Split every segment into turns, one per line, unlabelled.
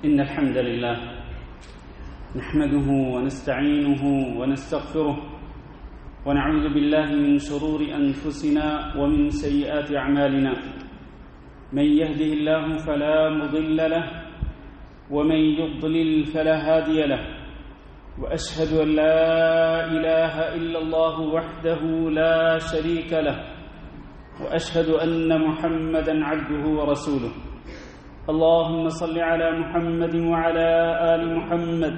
إن الحمد لله نحمده ونستعينه ونستغفره ونعوذ بالله من شرور أنفسنا ومن سيئات أعمالنا من يهده الله فلا مضل له ومن يضلل فلا هادي له وأشهد أن لا إله إلا الله وحده لا شريك له وأشهد أن محمدا عبده ورسوله اللهم صل على محمد وعلى آل محمد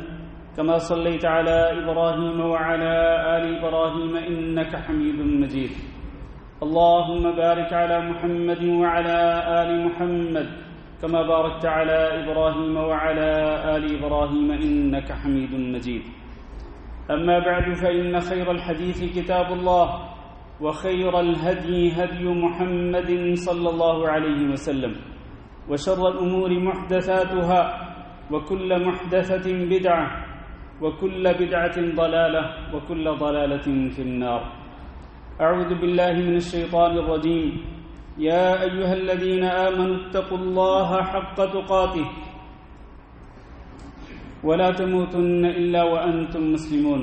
كما صليت على إبراهيم وعلى آل إبراهيم إنك حميد مجيد اللهم بارك على محمد وعلى آل محمد كما باركت على إبراهيم وعلى آل إبراهيم إنك حميد مجيد أما بعد فإن خير الحديث كتاب الله وخير الهدي هدي محمد صلى الله عليه وسلم وشر الأمور محدثاتها وكل محدثة بدعة وكل بدعة ضلالة وكل ضلالة في النار أعوذ بالله من الشيطان الرجيم يا أيها الذين آمنوا اتقوا الله حق تقاته ولا تموتن إلا وأنتم مسلمون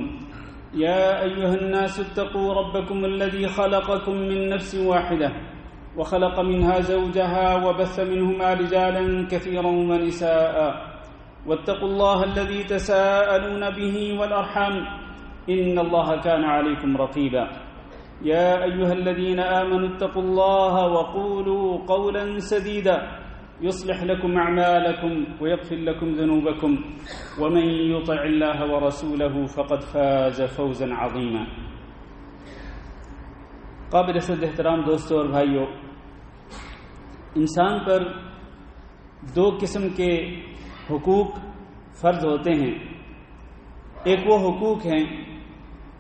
يا أيها الناس اتقوا ربكم الذي خلقكم من نفس واحدة وخلق منها زوجها وبث منهما رجالا كثيرا ونساء واتقوا الله الذي تساءلون به والأرحام إن الله كان عليكم رقيبا يا أيها الذين آمنوا اتقوا الله وقولوا قولا سديدا يصلح لكم أعمالكم ويغفر لكم ذنوبكم ومن يطع الله ورسوله فقد فاز فوزا عظيما قابل صد احترام دوستوں اور بھائیوں، انسان پر دو قسم کے حقوق فرض ہوتے ہیں۔ ایک وہ حقوق ہیں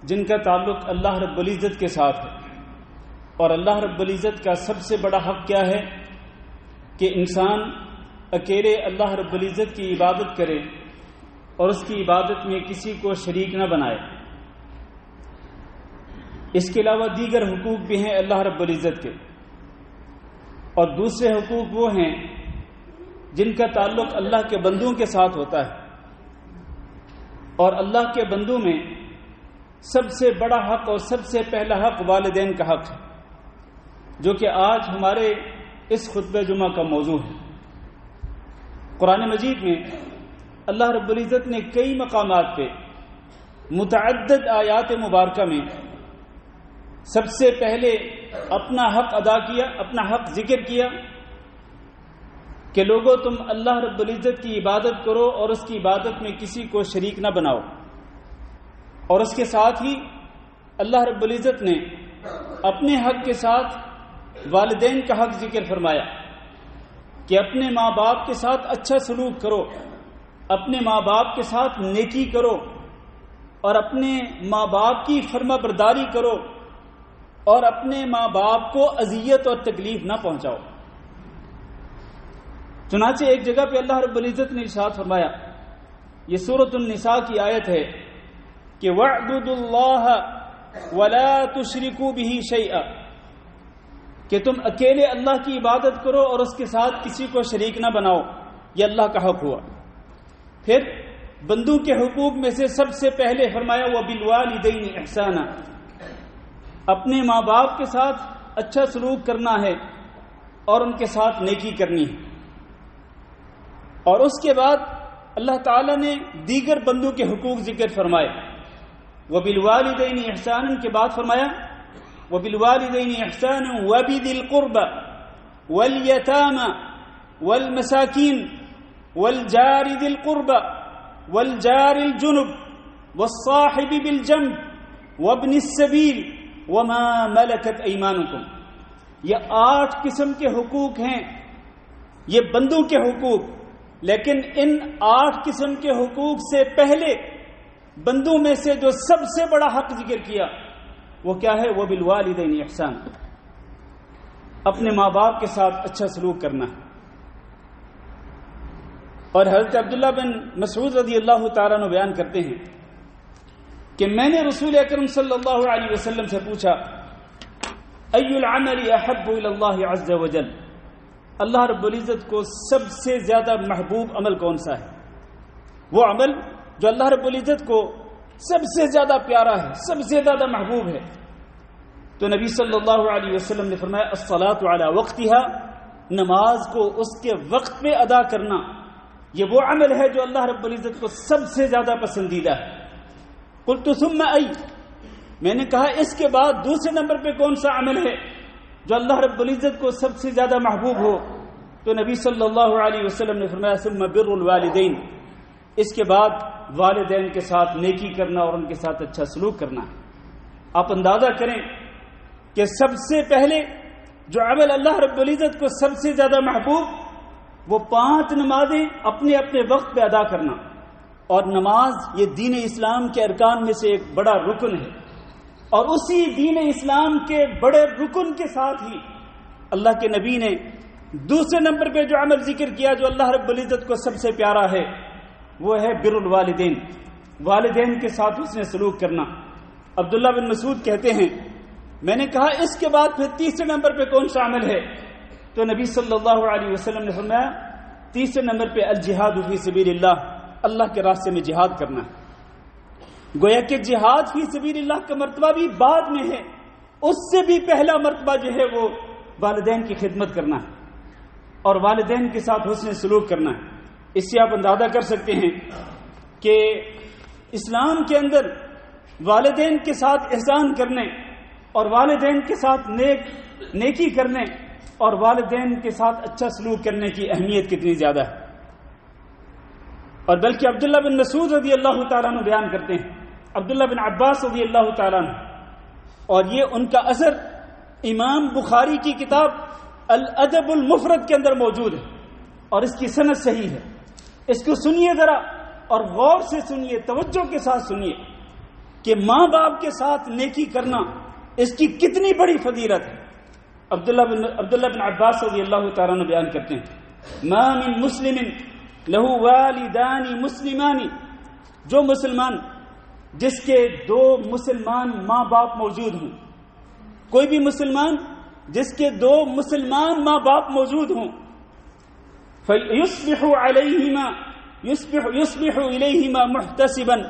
جن کا تعلق اللہ رب العزت کے ساتھ ہے، اور اللہ رب العزت کا سب سے بڑا حق کیا ہے کہ انسان اکیلے اللہ رب العزت کی عبادت کرے اور اس کی عبادت میں کسی کو شریک نہ بنائے۔ اس کے علاوہ دیگر حقوق بھی ہیں اللہ رب العزت کے، اور دوسرے حقوق وہ ہیں جن کا تعلق اللہ کے بندوں کے ساتھ ہوتا ہے، اور اللہ کے بندوں میں سب سے بڑا حق اور سب سے پہلا حق والدین کا حق ہے، جو کہ آج ہمارے اس خطبہ جمعہ کا موضوع ہے۔ قرآن مجید میں اللہ رب العزت نے کئی مقامات پہ متعدد آیات مبارکہ میں سب سے پہلے اپنا حق ادا کیا، اپنا حق ذکر کیا کہ لوگوں تم اللہ رب العزت کی عبادت کرو اور اس کی عبادت میں کسی کو شریک نہ بناؤ، اور اس کے ساتھ ہی اللہ رب العزت نے اپنے حق کے ساتھ والدین کا حق ذکر فرمایا کہ اپنے ماں باپ کے ساتھ اچھا سلوک کرو، اپنے ماں باپ کے ساتھ نیکی کرو، اور اپنے ماں باپ کی فرما برداری کرو، اور اپنے ماں باپ کو اذیت اور تکلیف نہ پہنچاؤ۔ چنانچہ ایک جگہ پہ اللہ رب العزت نے ارشاد فرمایا، یہ سورۃ النساء کی آیت ہے کہ وَاعْبُدُوا اللَّهَ وَلَا تُشْرِكُوا بِهِ شَيْئًا، کہ تم اکیلے اللہ کی عبادت کرو اور اس کے ساتھ کسی کو شریک نہ بناؤ۔ یہ اللہ کا حق ہوا۔ پھر بندوں کے حقوق میں سے سب سے پہلے فرمایا وَبِالْوَالِدَيْنِ إِحْسَانًا، اپنے ماں باپ کے ساتھ اچھا سلوک کرنا ہے اور ان کے ساتھ نیکی کرنی ہے۔ اور اس کے بعد اللہ تعالیٰ نے دیگر بندوں کے حقوق ذکر فرمائے۔ وَبِالْوَالِدَيْنِ إِحْسَانًا کے بعد فرمایا وَبِالْوَالِدَيْنِ إِحْسَانًا وَبِذِي الْقُرْبَى وَالْيَتَامَى وَالْمَسَاكِينِ وَالْجَارِ ذِي الْقُرْبَى وَالْجَارِ الْجُنُبِ وَالصَّاحِبِ بِالْجَنبِ وَابْنِ السَّبِيلِ وَمَا مَلَكَتْ أَيْمَانُكُمْ۔ یہ 8 قسم کے حقوق ہیں، یہ بندوں کے حقوق، لیکن ان 8 قسم کے حقوق سے پہلے بندوں میں سے جو سب سے بڑا حق ذکر کیا وہ کیا ہے؟ وَبِالْوَالِدَيْنِ إِحْسَانًا، اپنے ماں باپ کے ساتھ اچھا سلوک کرنا ہے۔ اور حضرت عبداللہ بن مسعود رضی اللہ تعالیٰ عنہ بیان کرتے ہیں کہ میں نے رسول اکرم صلی اللہ علیہ وسلم سے پوچھا ای العمل احب الی اللہ عز وجل، اللہ رب العزت کو سب سے زیادہ محبوب عمل کون سا ہے؟ وہ عمل جو اللہ رب العزت کو سب سے زیادہ پیارا ہے، سب سے زیادہ محبوب ہے. تو نبی صلی اللہ علیہ وسلم نے فرمایا الصلاۃ علی وقتہا، نماز کو اس کے وقت پہ ادا کرنا، یہ وہ عمل ہے جو اللہ رب العزت کو سب سے زیادہ پسندیدہ ہے. قلت ثم ای، میں نے کہا اس کے بعد دوسرے نمبر پہ کون سا عمل ہے جو اللہ رب العزت کو سب سے زیادہ محبوب ہو؟ تو نبی صلی اللہ علیہ وسلم نے فرمایا ثم بر الوالدین، اس کے بعد والدین کے ساتھ نیکی کرنا اور ان کے ساتھ اچھا سلوک کرنا ہے. آپ اندازہ کریں کہ سب سے پہلے جو عمل اللہ رب العزت کو سب سے زیادہ محبوب، وہ 5 نمازیں اپنے اپنے وقت پہ ادا کرنا. اور نماز یہ دین اسلام کے ارکان میں سے ایک بڑا رکن ہے، اور اسی دین اسلام کے بڑے رکن کے ساتھ ہی اللہ کے نبی نے دوسرے نمبر پہ جو عمل ذکر کیا جو اللہ رب العزت کو سب سے پیارا ہے، وہ ہے بر الوالدین، والدین کے ساتھ حسن سلوک کرنا. عبداللہ بن مسعود کہتے ہیں میں نے کہا اس کے بعد پھر تیسرے نمبر پہ کون سا عمل ہے؟ تو نبی صلی اللہ علیہ وسلم نے فرمایا تیسرے نمبر پہ الجہاد فی سبیل اللہ، اللہ کے راستے میں جہاد کرنا ہے. گویا کہ جہاد فی سبیل اللہ کا مرتبہ بھی بعد میں ہے، اس سے بھی پہلا مرتبہ جو ہے وہ والدین کی خدمت کرنا ہے اور والدین کے ساتھ حسن سلوک کرنا ہے. اس سے آپ اندازہ کر سکتے ہیں کہ اسلام کے اندر والدین کے ساتھ احسان کرنے اور والدین کے ساتھ نیکی کرنے اور والدین کے ساتھ اچھا سلوک کرنے کی اہمیت کتنی زیادہ ہے. اور بلکہ عبداللہ بن مسعود رضی اللہ تعالیٰ عنہ بیان کرتے ہیں، عبداللہ بن عباس رضی اللہ تعالیٰ عنہ، اور یہ ان کا اثر امام بخاری کی کتاب الادب المفرد کے اندر موجود ہے اور اس کی سند صحیح ہے. اس کو سنیے ذرا اور غور سے سنیے، توجہ کے ساتھ سنیے کہ ماں باپ کے ساتھ نیکی کرنا اس کی کتنی بڑی فضیلت ہے. عبداللہ بن عباس رضی اللہ تعالیٰ عنہ بیان کرتے ہیں ما من مسلم لہو والدان مسلمان، جو مسلمان جس کے 2 مسلمان ماں باپ موجود ہوں، کوئی بھی مسلمان جس کے 2 مسلمان ماں باپ موجود ہوں، فَيُصْبِحُ عَلَيْهِمَا يُصْبِحُ إِلَيْهِمَا مُحْتَسِبًا،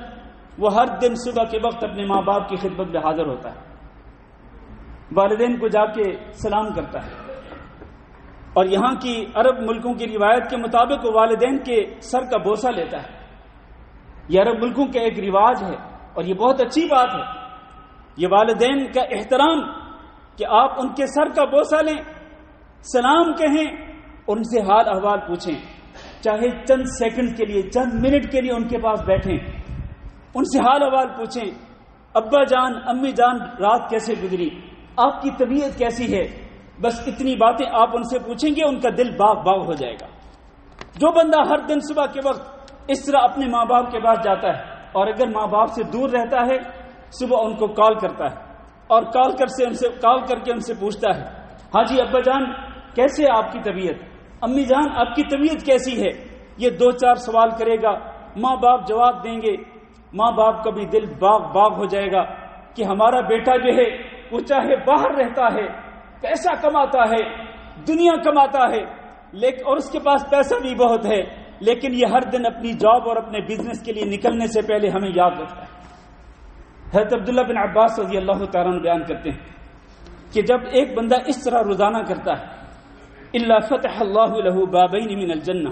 وہ ہر دن صبح کے وقت اپنے ماں باپ کی خدمت میں حاضر ہوتا ہے، والدین کو جا کے سلام کرتا ہے. اور یہاں کی عرب ملکوں کی روایت کے مطابق وہ والدین کے سر کا بوسہ لیتا ہے. یہ عرب ملکوں کا ایک رواج ہے اور یہ بہت اچھی بات ہے. یہ والدین کا احترام کہ آپ ان کے سر کا بوسہ لیں، سلام کہیں، ان سے حال احوال پوچھیں، چاہے چند سیکنڈ کے لیے، چند منٹ کے لیے ان کے پاس بیٹھیں، ان سے حال احوال پوچھیں، ابا جان امی جان رات کیسے گزری، آپ کی طبیعت کیسی ہے. بس اتنی باتیں آپ ان سے پوچھیں گے، ان کا دل باغ باغ ہو جائے گا. جو بندہ ہر دن صبح کے وقت اس طرح اپنے ماں باپ کے پاس جاتا ہے اور اگر ماں باپ سے دور رہتا ہے، صبح ان کو کال کرتا ہے اور کال کر کے ان سے پوچھتا ہے ہاں جی ابا جان کیسے آپ کی طبیعت، امی جان آپ کی طبیعت کیسی ہے. یہ 2-4 سوال کرے گا، ماں باپ جواب دیں گے، ماں باپ کا بھی دل باغ باغ ہو جائے گا کہ ہمارا بیٹا جو ہے وہ چاہے باہر رہتا ہے، پیسہ کماتا ہے، دنیا کماتا ہے، اور اس کے پاس پیسہ بھی بہت ہے، لیکن یہ ہر دن اپنی جاب اور اپنے بزنس کے لیے نکلنے سے پہلے ہمیں یاد رکھتا ہے. حضرت عبداللہ بن عباس رضی اللہ تعالیٰ عنہ بیان کرتے ہیں کہ جب ایک بندہ اس طرح روزانہ کرتا ہے الا فتح اللہ له بابین من الجنہ،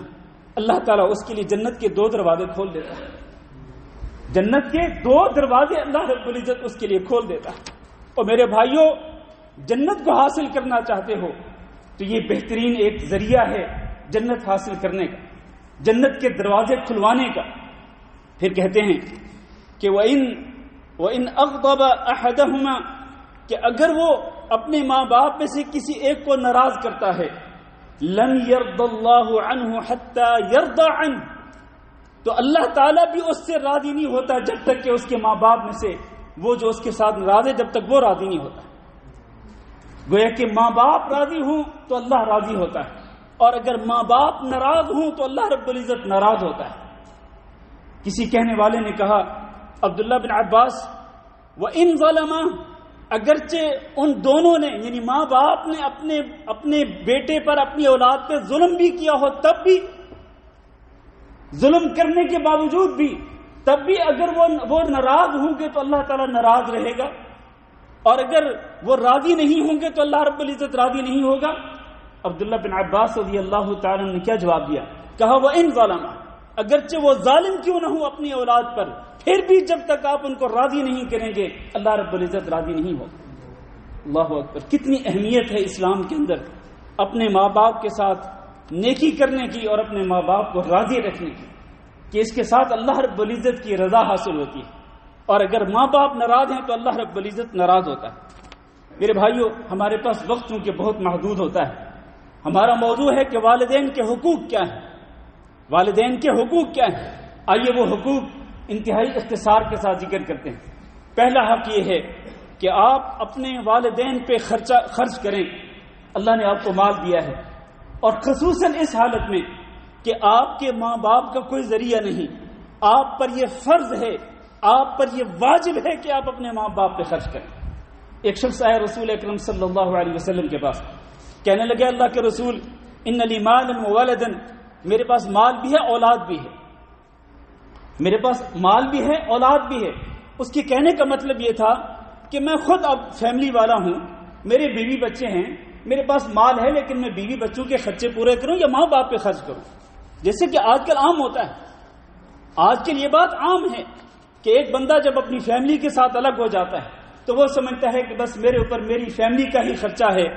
اللہ تعالیٰ اس کے لیے جنت کے 2 دروازے کھول دیتا ہے. جنت کے 2 دروازے اللہ رب العزت اس کے لیے کھول دیتا ہے. اور میرے بھائیوں، جنت کو حاصل کرنا چاہتے ہو تو یہ بہترین ایک ذریعہ ہے جنت حاصل کرنے کا، جنت کے دروازے کھلوانے کا. پھر کہتے ہیں کہ وَإِنْ أَغْضَبَ أَحَدَهُمَا، کہ اگر وہ اپنے ماں باپ میں سے کسی ایک کو ناراض کرتا ہے، لَمْ يَرْضَ اللَّهُ عَنْهُ حَتَّى يَرْضَ عَنْهُ، تو اللہ تعالیٰ بھی اس سے راضی نہیں ہوتا جب تک کہ اس کے ماں باپ میں سے وہ جو اس کے ساتھ ناراض ہے جب تک وہ راضی نہیں ہوتا. گویا کہ ماں باپ راضی ہوں تو اللہ راضی ہوتا ہے، اور اگر ماں باپ ناراض ہوں تو اللہ رب العزت ناراض ہوتا ہے. کسی کہنے والے نے کہا عبداللہ بن عباس وَإِن ظَلَمَا، اگرچہ ان دونوں نے یعنی ماں باپ نے اپنے بیٹے پر اپنی اولاد پہ ظلم بھی کیا ہو، تب بھی ظلم کرنے کے باوجود بھی تب بھی اگر وہ ناراض ہوں گے تو اللہ تعالیٰ ناراض رہے گا، اور اگر وہ راضی نہیں ہوں گے تو اللہ رب العزت راضی نہیں ہوگا۔ عبداللہ بن عباس رضی اللہ تعالیٰ نے کیا جواب دیا؟ کہا وَإِن ظَلَمَ، اگرچہ وہ ظالم کیوں نہ ہو اپنی اولاد پر، پھر بھی جب تک آپ ان کو راضی نہیں کریں گے اللہ رب العزت راضی نہیں ہوگا۔ اللہ اکبر! کتنی اہمیت ہے اسلام کے اندر اپنے ماں باپ کے ساتھ نیکی کرنے کی اور اپنے ماں باپ کو راضی رکھنے کی، کہ اس کے ساتھ اللہ رب العزت کی رضا حاصل ہوتی ہے، اور اگر ماں باپ ناراض ہیں تو اللہ رب العزت ناراض ہوتا ہے۔ میرے بھائیوں، ہمارے پاس وقت چونکہ بہت محدود ہوتا ہے، ہمارا موضوع ہے کہ والدین کے حقوق کیا ہیں، والدین کے حقوق کیا ہیں۔ آئیے وہ حقوق انتہائی اختصار کے ساتھ ذکر کرتے ہیں۔ پہلا حق یہ ہے کہ آپ اپنے والدین پہ خرچ کریں۔ اللہ نے آپ کو مال دیا ہے، اور خصوصاً اس حالت میں کہ آپ کے ماں باپ کا کوئی ذریعہ نہیں، آپ پر یہ فرض ہے، آپ پر یہ واجب ہے کہ آپ اپنے ماں باپ پہ خرچ کریں۔ ایک شخص آیا رسول اکرم صلی اللہ علیہ وسلم کے پاس، کہنے لگے اللہ کے رسول ان لی مالا وولدا، میرے پاس مال بھی ہے اولاد بھی ہے، میرے پاس مال بھی ہے اولاد بھی ہے۔ اس کے کہنے کا مطلب یہ تھا کہ میں خود اب فیملی والا ہوں، میرے بیوی بچے ہیں، میرے پاس مال ہے، لیکن میں بیوی بچوں کے خرچے پورے کروں یا ماں باپ پہ خرچ کروں؟ جیسے کہ آج کل عام ہوتا ہے، آج کل یہ بات عام ہے کہ ایک بندہ جب اپنی فیملی کے ساتھ الگ ہو جاتا ہے تو وہ سمجھتا ہے کہ بس میرے اوپر میری فیملی کا ہی خرچہ ہے،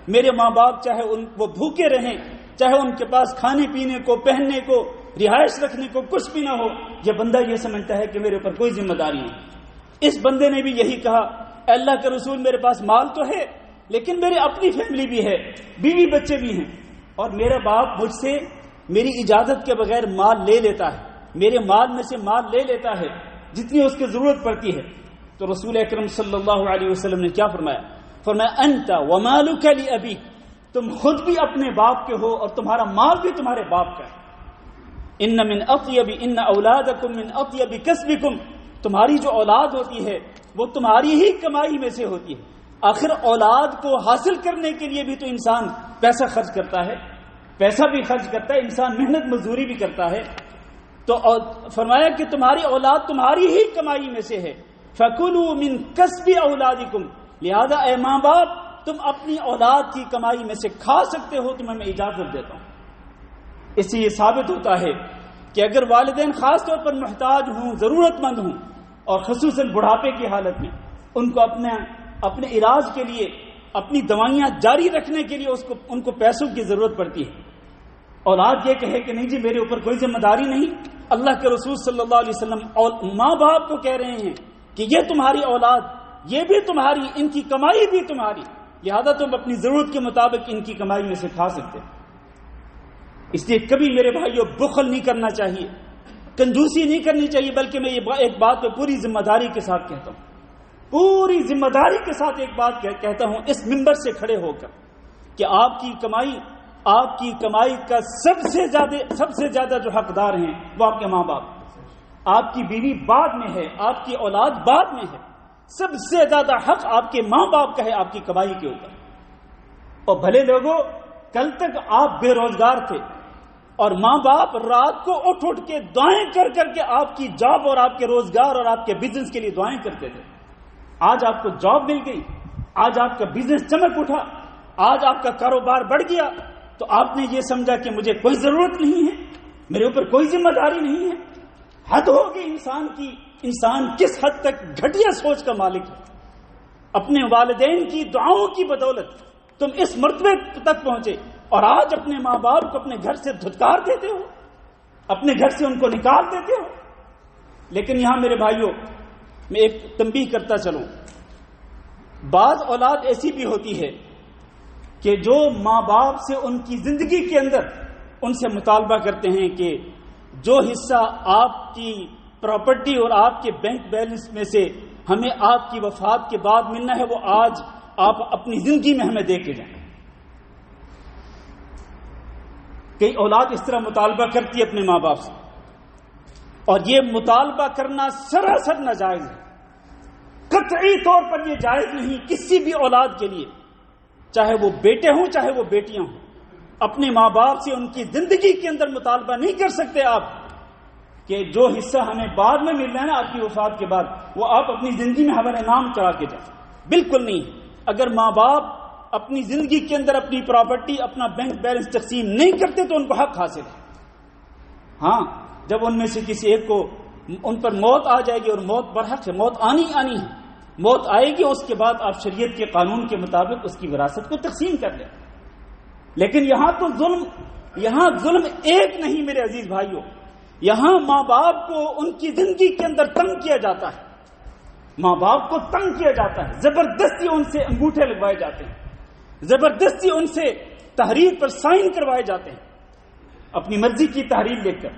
میرے ماں باپ چاہے وہ بھوکے رہیں، چاہے ان کے پاس کھانے پینے کو، پہننے کو، رہائش رکھنے کو کچھ بھی نہ ہو، یہ بندہ یہ سمجھتا ہے کہ میرے اوپر کوئی ذمہ داری نہیں۔ اس بندے نے بھی یہی کہا، اے اللہ کے رسول میرے پاس مال تو ہے لیکن میری اپنی فیملی بھی ہے، بیوی بچے بھی ہیں، اور میرا باپ مجھ سے میری اجازت کے بغیر مال لے لیتا ہے، میرے مال میں سے مال لے لیتا ہے جتنی اس کی ضرورت پڑتی ہے۔ تو رسول اکرم صلی اللہ علیہ وسلم نے کیا فرمایا؟ فرمایا انت ومالک لابیک، تم خود بھی اپنے باپ کے ہو اور تمہارا مال بھی تمہارے باپ کا ہے۔ ان اولادکم من اطیب کسبکم، تمہاری جو اولاد ہوتی ہے وہ تمہاری ہی کمائی میں سے ہوتی ہے۔ آخر اولاد کو حاصل کرنے کے لیے بھی تو انسان پیسہ خرچ کرتا ہے، پیسہ بھی خرچ کرتا ہے، انسان محنت مزدوری بھی کرتا ہے۔ تو فرمایا کہ تمہاری اولاد تمہاری ہی کمائی میں سے ہے، فَكُلُوا مِن كَسْبِ أَوْلَادِكُمْ، لہذا اے ماں باپ تم اپنی اولاد کی کمائی میں سے کھا سکتے ہو، تمہیں میں اجازت دیتا ہوں۔ اس سے یہ ثابت ہوتا ہے کہ اگر والدین خاص طور پر محتاج ہوں، ضرورت مند ہوں، اور خصوصاً بڑھاپے کی حالت میں ان کو اپنے علاج کے لیے، اپنی دوائیاں جاری رکھنے کے لیے ان کو پیسوں کی ضرورت پڑتی ہے، اولاد یہ کہے کہ نہیں جی میرے اوپر کوئی ذمہ داری نہیں، اللہ کے رسول صلی اللہ علیہ وسلم اور ماں باپ کو کہہ رہے ہیں کہ یہ تمہاری اولاد، یہ بھی تمہاری، ان کی کمائی بھی تمہاری، لہذا تم اپنی ضرورت کے مطابق ان کی کمائی میں سے کھا سکتے۔ اس لیے کبھی میرے بھائیوں بخل نہیں کرنا چاہیے، کنجوسی نہیں کرنی چاہیے، بلکہ میں یہ ایک بات پہ پوری ذمہ داری کے ساتھ کہتا ہوں، پوری ذمہ داری کے ساتھ ایک بات کہتا ہوں اس منبر سے کھڑے ہو کر، کہ آپ کی کمائی کا سب سے زیادہ جو حقدار ہیں وہ آپ کے ماں باپ، آپ کی بیوی بعد میں ہے، آپ کی اولاد بعد میں ہے، سب سے زیادہ حق آپ کے ماں باپ کا ہے آپ کی کمائی کے اوپر۔ اور بھلے لوگوں، کل تک آپ بے روزگار تھے اور ماں باپ رات کو اٹھ کے دعائیں کر کے آپ کی جاب اور آپ کے روزگار اور آپ کے بزنس کے لیے دعائیں کرتے تھے۔ آج آپ کو جاب مل گئی، آج آپ کا بزنس چمک اٹھا، آج آپ کا کاروبار بڑھ گیا، تو آپ نے یہ سمجھا کہ مجھے کوئی ضرورت نہیں ہے، میرے اوپر کوئی ذمہ داری نہیں ہے۔ حد ہوگی انسان کی، انسان کس حد تک گھٹیا سوچ کا مالک ہے۔ اپنے والدین کی دعاؤں کی بدولت تم اس مرتبے تک پہنچے، اور آج اپنے ماں باپ کو اپنے گھر سے دھتکار دیتے ہو، اپنے گھر سے ان کو نکال دیتے ہو۔ لیکن یہاں میرے بھائیوں میں ایک تنبیہ کرتا چلوں، بعض اولاد ایسی بھی ہوتی ہے کہ جو ماں باپ سے ان کی زندگی کے اندر ان سے مطالبہ کرتے ہیں کہ جو حصہ آپ کی پراپرٹی اور آپ کے بینک بیلنس میں سے ہمیں آپ کی وفات کے بعد ملنا ہے، وہ آج آپ اپنی زندگی میں ہمیں دے کے جائیں۔ کئی اولاد اس طرح مطالبہ کرتی ہے اپنے ماں باپ سے، اور یہ مطالبہ کرنا سراسر ناجائز ہے، قطعی طور پر یہ جائز نہیں کسی بھی اولاد کے لیے، چاہے وہ بیٹے ہوں چاہے وہ بیٹیاں ہوں، اپنے ماں باپ سے ان کی زندگی کے اندر مطالبہ نہیں کر سکتے آپ کہ جو حصہ ہمیں بعد میں ملنا ہے نا آپ کی وفات کے بعد، وہ آپ اپنی زندگی میں حوالے نام کرا کے جائیں. بالکل نہیں. اگر ماں باپ اپنی زندگی کے اندر اپنی پراپرٹی، اپنا بینک بیلنس تقسیم نہیں کرتے تو ان کو حق حاصل ہے. ہاں، جب ان میں سے کسی ایک کو ان پر موت آ جائے گی، اور موت برحق ہے، موت آنی ہے، موت آئے گی، اس کے بعد آپ شریعت کے قانون کے مطابق اس کی وراثت کو تقسیم کر لیں. لیکن یہاں تو ظلم ایک نہیں میرے عزیز بھائیوں، یہاں ماں باپ کو ان کی زندگی کے اندر تنگ کیا جاتا ہے، ماں باپ کو تنگ کیا جاتا ہے، زبردستی ان سے انگوٹھے لگوائے جاتے ہیں، زبردستی ان سے تحریر پر سائن کروائے جاتے ہیں، اپنی مرضی کی تحریر لے کر.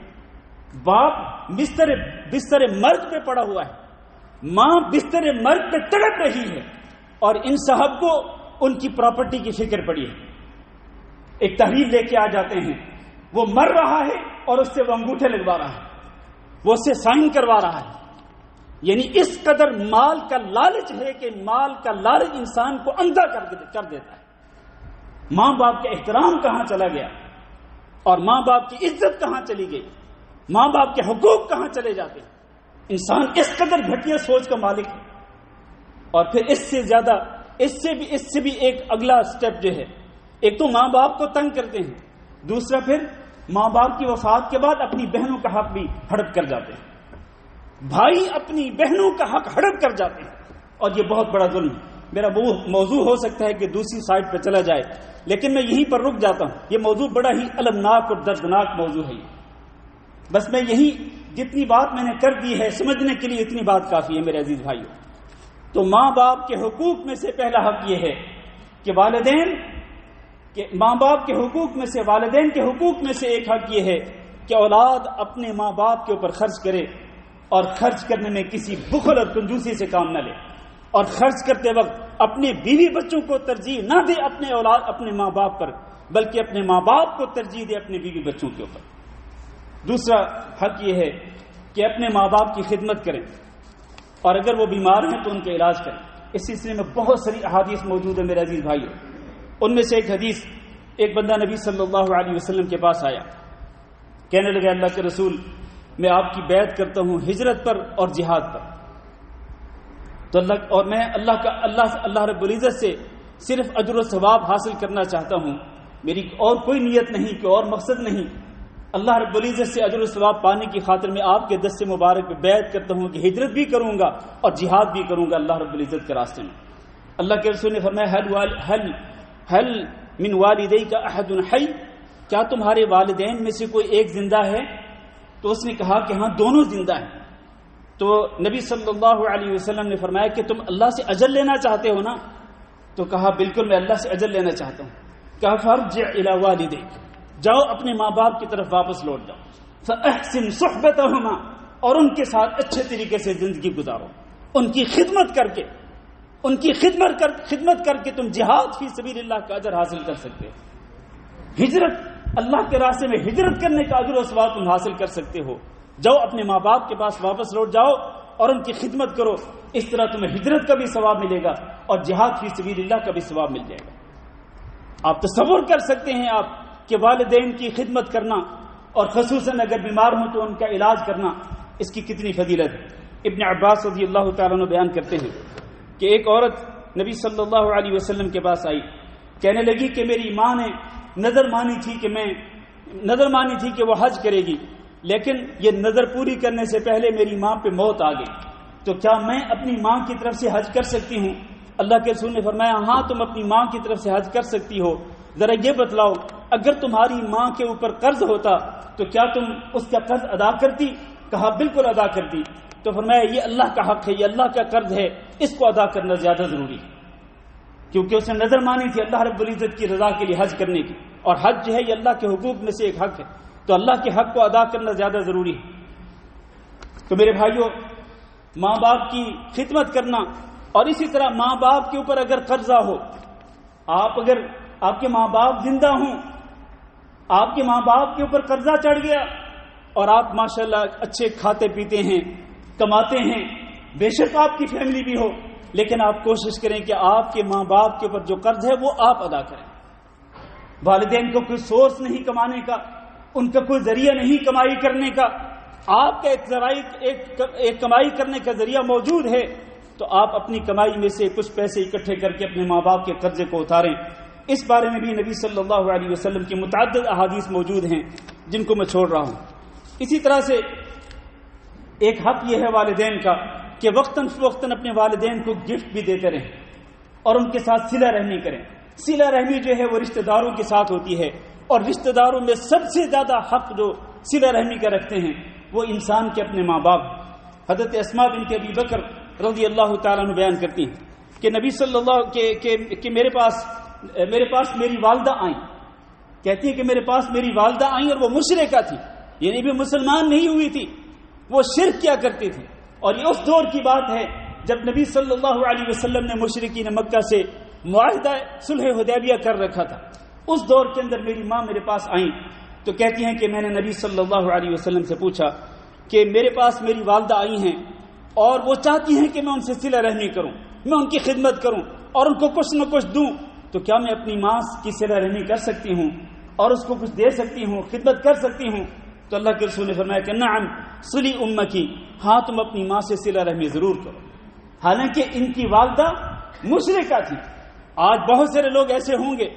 باپ بستر مرگ پہ پڑا ہوا ہے، ماں بستر مرگ پہ تڑپ رہی ہے، اور ان صاحب کو ان کی پراپرٹی کی فکر پڑی ہے. ایک تحریر لے کے آ جاتے ہیں، وہ مر رہا ہے اور اس سے وہ انگوٹھے لگوا رہا ہے، وہ اس سے سائن کروا رہا ہے. یعنی اس قدر مال کا لالچ ہے کہ مال کا لالچ انسان کو اندھا کر دیتا ہے. ماں باپ کا احترام کہاں چلا گیا، اور ماں باپ کی عزت کہاں چلی گئی، ماں باپ کے حقوق کہاں چلے جاتے ہیں. انسان اس قدر گھٹیا سوچ کا مالک ہے. اور پھر اس سے بھی ایک اگلا سٹیپ جو ہے، ایک تو ماں باپ کو تنگ کرتے ہیں، دوسرا پھر ماں باپ کی وفات کے بعد اپنی بہنوں کا حق بھی ہڑپ کر جاتے ہیں. بھائی اپنی بہنوں کا حق ہڑپ کر جاتے ہیں، اور یہ بہت بڑا ظلم ہے. میرا وہ موضوع ہو سکتا ہے کہ دوسری سائٹ پہ چلا جائے، لیکن میں یہیں پر رک جاتا ہوں. یہ موضوع بڑا ہی المناک اور دردناک موضوع ہے. بس میں یہی جتنی بات میں نے کر دی ہے سمجھنے کے لیے اتنی بات کافی ہے میرے عزیز بھائیوں. تو ماں باپ کے حقوق میں سے پہلا حق یہ ہے کہ ماں باپ کے حقوق میں سے، والدین کے حقوق میں سے ایک حق یہ ہے کہ اولاد اپنے ماں باپ کے اوپر خرچ کرے، اور خرچ کرنے میں کسی بخل اور کنجوسی سے کام نہ لے، اور خرچ کرتے وقت اپنے بیوی بچوں کو ترجیح نہ دے اپنے ماں باپ پر، بلکہ اپنے ماں باپ کو ترجیح دے اپنے بیوی بچوں کے اوپر. دوسرا حق یہ ہے کہ اپنے ماں باپ کی خدمت کریں، اور اگر وہ بیمار ہیں تو ان کا علاج کریں. اس سلسلے میں بہت ساری احادیث موجود ہیں میرے عزیز بھائیوں. ان میں سے ایک حدیث، ایک بندہ نبی صلی اللہ علیہ وسلم کے پاس آیا، کہنے لگا اللہ کے رسول، میں آپ کی بیعت کرتا ہوں ہجرت پر اور جہاد پر، اور میں اللہ رب العزت سے صرف اجر و ثواب حاصل کرنا چاہتا ہوں، میری اور کوئی نیت نہیں، کہ اور مقصد نہیں. اللہ رب العزت سے اجر و ثواب پانے کی خاطر میں آپ کے دست مبارک پہ بیعت کرتا ہوں کہ ہجرت بھی کروں گا اور جہاد بھی کروں گا اللہ رب العزت کے راستے میں. اللہ کے رسول نے فرمایا ہل من والدیک احد حی، کیا تمہارے والدین میں سے کوئی ایک زندہ ہے؟ تو اس نے کہا کہ ہاں دونوں زندہ ہیں. تو نبی صلی اللہ علیہ وسلم نے فرمایا کہ تم اللہ سے اجر لینا چاہتے ہو نا؟ تو کہا بالکل میں اللہ سے اجر لینا چاہتا ہوں. کہا فرجع الی والدیک، جاؤ اپنے ماں باپ کی طرف واپس لوٹ جاؤ، فاحسن صحبتہما، اور ان کے ساتھ اچھے طریقے سے زندگی گزارو، ان کی خدمت کر کے تم جہاد فی سبیل اللہ کا اجر حاصل کر سکتے ہو. ہجرت، اللہ کے راستے میں ہجرت کرنے کا اجر و ثواب تم حاصل کر سکتے ہو. جاؤ اپنے ماں باپ کے پاس واپس لوٹ جاؤ اور ان کی خدمت کرو، اس طرح تمہیں ہجرت کا بھی ثواب ملے گا اور جہاد فی سبیل اللہ کا بھی ثواب مل جائے گا. آپ تصور کر سکتے ہیں آپ کہ والدین کی خدمت کرنا، اور خصوصاً اگر بیمار ہوں تو ان کا علاج کرنا، اس کی کتنی فضیلت ہے. ابن عباس رضی اللہ تعالیٰ عنہ بیان کرتے ہیں کہ ایک عورت نبی صلی اللہ علیہ وسلم کے پاس آئی، کہنے لگی کہ میری ماں نے نظر مانی تھی کہ وہ حج کرے گی، لیکن یہ نظر پوری کرنے سے پہلے میری ماں پہ موت آ گئی، تو کیا میں اپنی ماں کی طرف سے حج کر سکتی ہوں؟ اللہ کے رسول نے فرمایا ہاں تم اپنی ماں کی طرف سے حج کر سکتی ہو. ذرا یہ بتلاؤ اگر تمہاری ماں کے اوپر قرض ہوتا تو کیا تم اس کا قرض ادا کرتی؟ کہا بالکل ادا کرتی. تو فرمایا یہ اللہ کا حق ہے، یہ اللہ کا قرض ہے، اس کو ادا کرنا زیادہ ضروری ہے، کیونکہ اس نے نظر مانی تھی اللہ رب العزت کی رضا کے لیے حج کرنے کی، اور حج جو ہے یہ اللہ کے حقوق میں سے ایک حق ہے، تو اللہ کے حق کو ادا کرنا زیادہ ضروری ہے. تو میرے بھائیوں، ماں باپ کی خدمت کرنا، اور اسی طرح ماں باپ کے اوپر اگر قرضہ ہو، اگر آپ کے ماں باپ زندہ ہوں، آپ کے ماں باپ کے اوپر قرضہ چڑھ گیا اور آپ ماشاءاللہ اچھے کھاتے پیتے ہیں، کماتے ہیں، بے شک آپ کی فیملی بھی ہو، لیکن آپ کوشش کریں کہ آپ کے ماں باپ کے اوپر جو قرض ہے وہ آپ ادا کریں. والدین کو کوئی سورس نہیں کمانے کا، ان کا کوئی ذریعہ نہیں کمائی کرنے کا. آپ کا ایک کمائی کرنے کا ذریعہ موجود ہے تو آپ اپنی کمائی میں سے کچھ پیسے اکٹھے کر کے اپنے ماں باپ کے قرضے کو اتاریں. اس بارے میں بھی نبی صلی اللہ علیہ وسلم کی متعدد احادیث موجود ہیں جن کو میں چھوڑ رہا ہوں. اسی طرح سے ایک حق یہ ہے والدین کا کہ وقتاً فوقتاً اپنے والدین کو گفٹ بھی دیتے رہیں اور ان کے ساتھ صلہ رحمی کریں. صلہ رحمی جو ہے وہ رشتہ داروں کے ساتھ ہوتی ہے، اور رشتہ داروں میں سب سے زیادہ حق جو صلہ رحمی کا رکھتے ہیں وہ انسان کے اپنے ماں باپ. حضرت اسماء بنت ابی بکر رضی اللہ تعالیٰ عنہ بیان کرتی ہیں کہ نبی صلی اللہ کہ میرے پاس میری والدہ آئیں. کہتی ہیں کہ میرے پاس میری والدہ آئیں اور وہ مشرکہ تھی، یعنی بھی مسلمان نہیں ہوئی تھی، وہ شرک کیا کرتی تھی. اور یہ اس دور کی بات ہے جب نبی صلی اللہ علیہ وسلم نے مشرکین مکہ سے معاہدہ صلح حدیبیہ کر رکھا تھا. اس دور کے اندر میری ماں میرے پاس آئیں تو کہتی ہیں کہ میں نے نبی صلی اللہ علیہ وسلم سے پوچھا کہ میرے پاس میری والدہ آئی ہیں اور وہ چاہتی ہیں کہ میں ان سے صلہ رحمی کروں، میں ان کی خدمت کروں اور ان کو کچھ نہ کچھ دوں، تو کیا میں اپنی ماں کی صلہ رحمی کر سکتی ہوں اور اس کو کچھ دے سکتی ہوں، خدمت کر سکتی ہوں؟ تو اللہ کے رسول نے فرمایا کہ نعم صلی امکی، ہاں تم اپنی ماں سے صلہ رحمی ضرور کرو. حالانکہ ان کی والدہ مشرکہ تھی. آج بہت سارے لوگ ایسے ہوں گے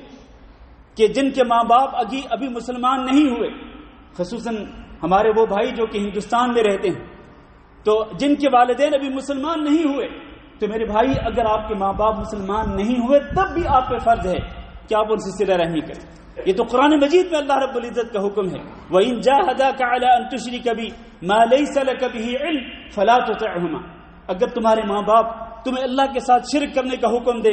کہ جن کے ماں باپ ابھی مسلمان نہیں ہوئے، خصوصاً ہمارے وہ بھائی جو کہ ہندوستان میں رہتے ہیں، تو جن کے والدین ابھی مسلمان نہیں ہوئے، تو میرے بھائی اگر آپ کے ماں باپ مسلمان نہیں ہوئے تب بھی آپ پہ فرض ہے کہ آپ ان سے صلہ رحمی کریں. یہ تو قرآن مجید میں اللہ رب العزت کا حکم ہے، وَإِن جَاهَدَاكَ عَلَىٰ أَن تُشْرِكَ بِي مَا لَيْسَ لَكَ بِهِ عِلْمٌ فَلَا تُطِعْهُمَا. اگر تمہارے ماں باپ تمہیں اللہ کے ساتھ شرک کرنے کا حکم دے،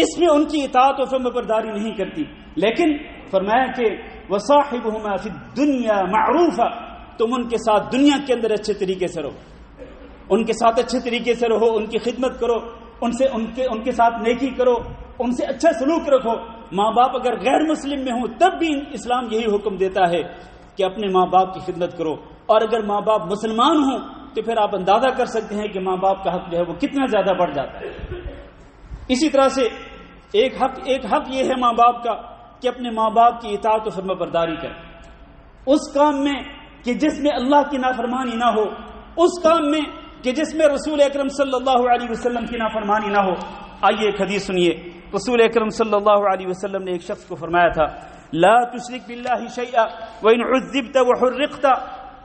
اس میں ان کی اطاعت و فرمانبرداری نہیں کرتی، لیکن فرمایا کہ وَصَاحِبْهُمَا فِي الدُّنْيَا مَعْرُوفًا، تم ان کے ساتھ دنیا کے اندر اچھے طریقے سے رہو، ان کے ساتھ اچھے طریقے سے رہو، ان کی خدمت کرو، ان کے ساتھ نیکی کرو، ان سے اچھا سلوک رکھو. ماں باپ اگر غیر مسلم میں ہوں تب بھی اسلام یہی حکم دیتا ہے کہ اپنے ماں باپ کی خدمت کرو، اور اگر ماں باپ مسلمان ہوں تو پھر آپ اندازہ کر سکتے ہیں کہ ماں باپ کا حق جو ہے وہ کتنا زیادہ بڑھ جاتا ہے. اسی طرح سے ایک حق یہ ہے ماں باپ کا کہ اپنے ماں باپ کی اطاعت و فرمانبرداری کریں، اس کام میں کہ جس میں اللہ کی نافرمانی نہ ہو، اس کام میں کہ جس میں رسول اکرم صلی اللہ علیہ وسلم کی نافرمانی نہ ہو. آئیے ایک حدیث سنیے. رسول اکرم صلی اللہ علیہ وسلم نے ایک شخص کو فرمایا تھا لا تشرک باللہ شیئا وان عذبت وحرقت،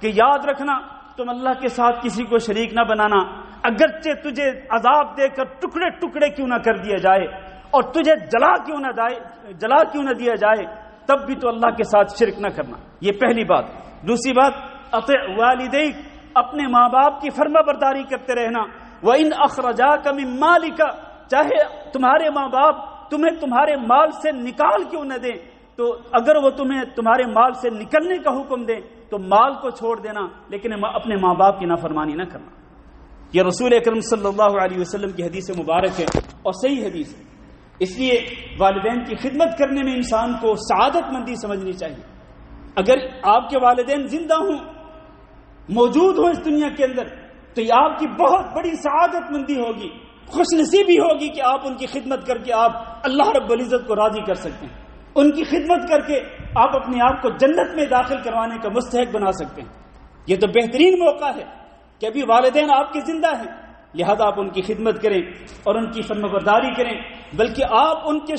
کہ یاد رکھنا تم اللہ کے ساتھ کسی کو شریک نہ بنانا، اگرچہ تجھے عذاب دے کر ٹکڑے ٹکڑے کیوں نہ کر دیا جائے اور تجھے جلا کیوں نہ دیا جائے، تب بھی تو اللہ کے ساتھ شرک نہ کرنا. یہ پہلی بات. دوسری بات اطع والدیک، اپنے ماں باپ کی فرما برداری کرتے رہنا. وَإِنْ أَخْرَجَاكَ مِنْ مَالِكَ، چاہے تمہارے ماں باپ تمہیں تمہارے مال سے نکال کیوں نہ دیں، تو اگر وہ تمہیں تمہارے مال سے نکلنے کا حکم دیں تو مال کو چھوڑ دینا، لیکن اپنے ماں باپ کی نافرمانی نہ کرنا. یہ رسول اکرم صلی اللہ علیہ وسلم کی حدیث مبارک ہے اور صحیح حدیث ہے. اس لیے والدین کی خدمت کرنے میں انسان کو سعادت مندی سمجھنی چاہیے. اگر آپ کے والدین زندہ ہوں، موجود ہوں اس دنیا کے اندر، تو یہ آپ کی بہت بڑی سعادت مندی ہوگی، خوش نصیبی ہوگی کہ آپ ان کی خدمت کر کے آپ اللہ رب العزت کو راضی کر سکتے ہیں. ان کی خدمت کر کے آپ اپنے آپ کو جنت میں داخل کروانے کا مستحق بنا سکتے ہیں. یہ تو بہترین موقع ہے کہ ابھی والدین آپ کے زندہ ہیں، لہذا آپ ان کی خدمت کریں اور ان کی فرمانبرداری کریں، بلکہ آپ ان کے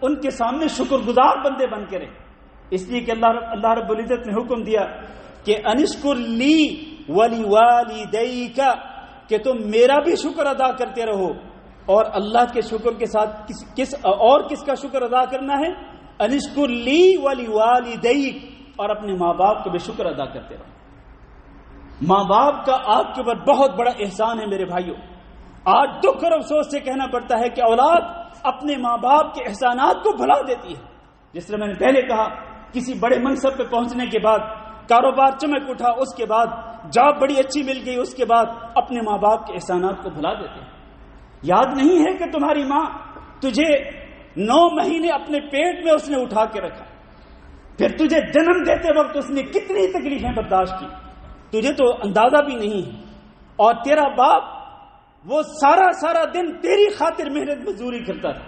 ان کے سامنے شکر گزار بندے بن کے رہیں. اس لیے کہ اللہ رب العزت نے حکم دیا کہ انشکر لی ولی والدیک، کہ تم میرا بھی شکر ادا کرتے رہو. اور اللہ کے شکر کے ساتھ کس کا شکر ادا کرنا ہے؟ انشکر لی ولی والدیک، اور اپنے ماں باپ کو بھی شکر ادا کرتے رہو. ماں باپ کا آپ کے اوپر بہت بڑا احسان ہے میرے بھائیوں. آج دکھ اور افسوس سے کہنا پڑتا ہے کہ اولاد اپنے ماں باپ کے احسانات کو بھلا دیتی ہے. جس طرح میں نے پہلے کہا، کسی بڑے منصب پہ پہنچنے کے بعد، کاروبار چمک اٹھا، اس کے بعد جاب بڑی اچھی مل گئی، اس کے بعد اپنے ماں باپ کے احسانات کو بھلا دیتے ہیں. یاد نہیں ہے کہ تمہاری ماں تجھے 9 مہینے اپنے پیٹ میں اس نے اٹھا کے رکھا، پھر تجھے جنم دیتے وقت اس نے کتنی تکلیفیں برداشت کی، تجھے تو اندازہ بھی نہیں ہے. اور تیرا باپ وہ سارا دن تیری خاطر محنت مزدوری کرتا تھا،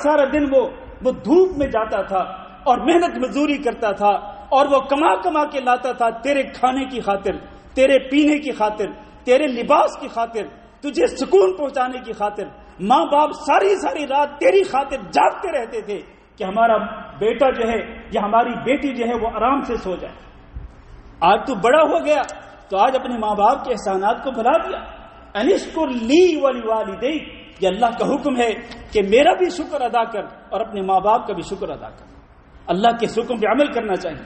سارا دن وہ دھوپ میں جاتا تھا اور محنت مزدوری کرتا تھا، اور وہ کما کے لاتا تھا تیرے کھانے کی خاطر، تیرے پینے کی خاطر، تیرے لباس کی خاطر، تجھے سکون پہنچانے کی خاطر۔ ماں باپ ساری رات تیری خاطر جاگتے رہتے تھے کہ ہمارا بیٹا جو ہے یا ہماری بیٹی جو ہے وہ آرام سے سو جائے۔ آج تو بڑا ہو گیا تو آج اپنے ماں باپ کے احسانات کو بھلا دیا۔ انشکر لی ولوالدیک، یہ اللہ کا حکم ہے کہ میرا بھی شکر ادا کر اور اپنے ماں باپ کا بھی شکر ادا کر۔ اللہ کے حکم پہ عمل کرنا چاہیے۔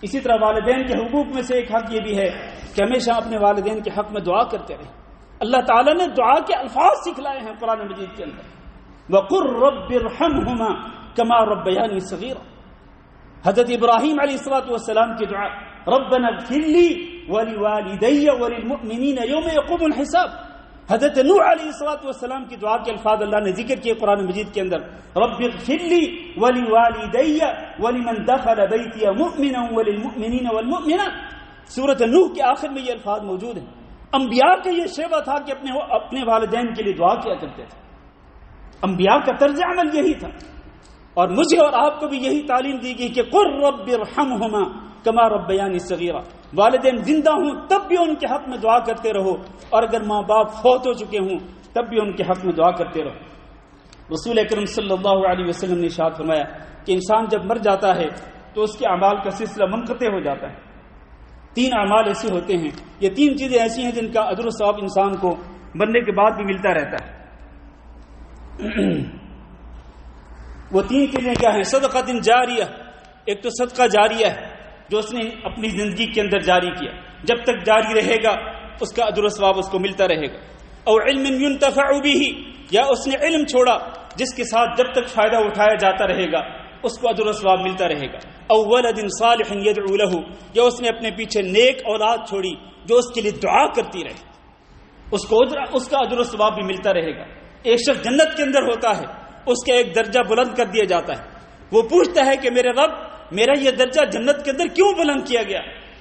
اسی طرح والدین کے حقوق میں سے ایک حق یہ بھی ہے کہ ہمیشہ اپنے والدین کے حق میں دعا کرتے رہیں۔ اللہ تعالیٰ نے دعا کے الفاظ سکھلائے ہیں قرآن مجید کے اندر، وَقُلْ رَبِّ ارْحَمْهُمَا كَمَا رَبَّيَانِي صَغِيرًا۔ حضرت ابراہیم علیہ السلام کی دعا، رَبَّنَا اغْفِرْ لِي وَلِوَالِدَيَّ وَلِلْمُؤْمِنِينَ يَوْمَ يَقُومُ الْحِسَابُ۔ حضرت نوح علیہ السلام کی دعا کے الفاظ اللہ نے ذکر کیے قرآن مجید کے اندر، رب اغفر لی ولیوالدی ولمن دخل بیتی مؤمنا وللمؤمنین والمؤمنات۔ سورۃ نوح کے آخر میں یہ الفاظ موجود ہیں۔ انبیاء کا یہ شیوہ تھا کہ اپنے والدین کے لیے دعا کیا کرتے تھے۔ انبیاء کا طرز عمل یہی تھا، اور مجھے اور آپ کو بھی یہی تعلیم دی گئی کہ قل رب ارحمہما کما ربیانی صغیرا۔ والدین زندہ ہوں تب بھی ان کے حق میں دعا کرتے رہو، اور اگر ماں باپ فوت ہو چکے ہوں تب بھی ان کے حق میں دعا کرتے رہو۔ رسول اکرم صلی اللہ علیہ وسلم نے ارشاد فرمایا کہ انسان جب مر جاتا ہے تو اس کے اعمال کا سلسلہ منقطع ہو جاتا ہے۔ 3 اعمال ایسے ہوتے ہیں، یہ 3 چیزیں ایسی ہیں جن کا اجر و ثواب انسان کو مرنے کے بعد بھی ملتا رہتا ہے۔ وہ 3 چیزیں کیا ہیں؟ صدقۃ جاریہ، ایک تو صدقہ جاریہ ہے جو اس نے اپنی زندگی کے اندر جاری کیا، جب تک جاری رہے گا اس کا اجر و ثواب اس کو ملتا رہے گا۔ او علم ينتفع به، یا اس نے علم چھوڑا جس کے ساتھ جب تک فائدہ اٹھایا جاتا رہے گا اس کو اجر و ثواب ملتا رہے گا۔ او ولد صالح يدعو له، یا اس نے اپنے پیچھے نیک اولاد چھوڑی جو اس کے لیے دعا کرتی رہے، اس کا اجر و ثواب بھی ملتا رہے گا۔ ایک شخص جنت کے اندر ہوتا ہے، اس کا ایک درجہ بلند کر دیا جاتا ہے، وہ پوچھتا ہے کہ میرے رب میرا یہ درجہ جنت کے اندر کیوں بلند کیا گیا؟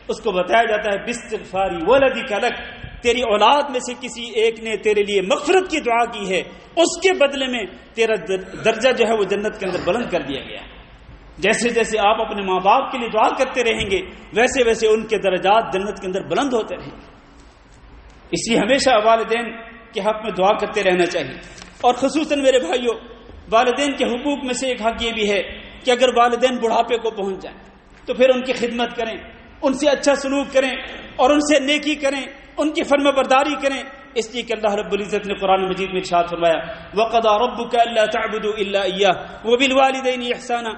اس کو بتایا جاتا ہے باستغفاری ولدک لک، تیری اولاد میں سے کسی ایک نے تیرے لیے مغفرت کی دعا کی ہے، اس کے بدلے میں تیرا درجہ جو ہے وہ جنت کے اندر بلند کر دیا گیا۔ جیسے جیسے آپ اپنے ماں باپ کے لیے دعا کرتے رہیں گے ویسے ویسے ان کے درجات جنت کے اندر بلند ہوتے رہیں گے۔ اس لیے ہمیشہ والدین کے حق میں دعا کرتے رہنا چاہیے۔ اور خصوصاً میرے بھائیوں، والدین کے حقوق میں سے ایک حق یہ بھی ہے کہ اگر والدین بڑھاپے کو پہنچ جائیں تو پھر ان کی خدمت کریں، ان سے اچھا سلوک کریں اور ان سے نیکی کریں، ان کی فرما برداری کریں، اس لیے کہ اللہ رب العزت نے قرآن مجید میں ارشاد فرمایا وَقَضَىٰ رَبُّكَ أَلَّا تَعْبُدُوا إِلَّا إِيَّاهُ وَبِالْوَالِدَيْنِ إِحْسَانًا۔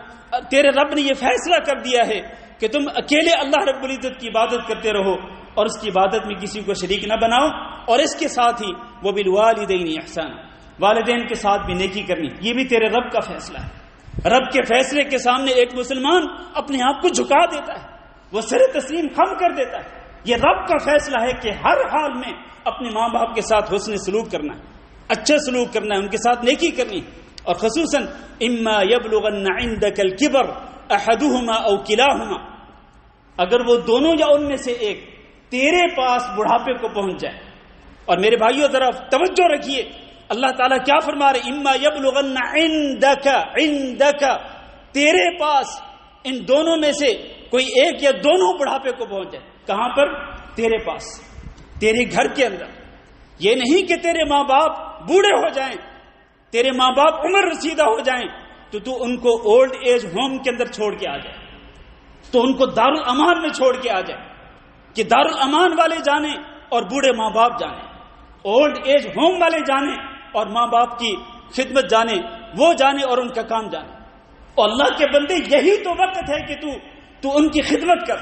تیرے رب نے یہ فیصلہ کر دیا ہے کہ تم اکیلے اللہ رب العزت کی عبادت کرتے رہو اور اس کی عبادت میں کسی کو شریک نہ بناؤ، اور اس کے ساتھ ہی وَبِالْوَالِدَيْنِ إِحْسَانًا، والدین کے ساتھ بھی نیکی کرنی، یہ بھی تیرے رب کا فیصلہ ہے۔ رب کے فیصلے کے سامنے ایک مسلمان اپنے آپ کو جھکا دیتا ہے، وہ سر تسلیم خم کر دیتا ہے۔ یہ رب کا فیصلہ ہے کہ ہر حال میں اپنے ماں باپ کے ساتھ حسن سلوک کرنا ہے، اچھا سلوک کرنا ہے، ان کے ساتھ نیکی کرنی ہے۔ اور خصوصاً اما یبلغن عندک الکبر احدہما او کلاہما، اگر وہ دونوں یا ان میں سے ایک تیرے پاس بڑھاپے کو پہنچ جائے۔ اور میرے بھائیوں طرف توجہ رکھیے، اللہ تعالیٰ کیا فرما رہے؟ اما یبلغن عندک، تیرے پاس ان دونوں میں سے کوئی ایک یا دونوں بڑھاپے کو پہنچ جائے۔ کہاں پر؟ تیرے پاس، تیرے گھر کے اندر۔ یہ نہیں کہ تیرے ماں باپ بوڑھے ہو جائیں، تیرے ماں باپ عمر رسیدہ ہو جائیں تو ان کو اولڈ ایج ہوم کے اندر چھوڑ کے آ جائے، تو ان کو دارالامان میں چھوڑ کے آ جائے کہ دارالامان والے جانیں اور بوڑھے ماں باپ جانیں، اولڈ ایج ہوم والے جانیں اور ماں باپ کی خدمت جانیں، وہ جانیں اور ان کا کام جانیں۔ اور اللہ کے بندے یہی تو وقت ہے کہ تو ان کی خدمت کر،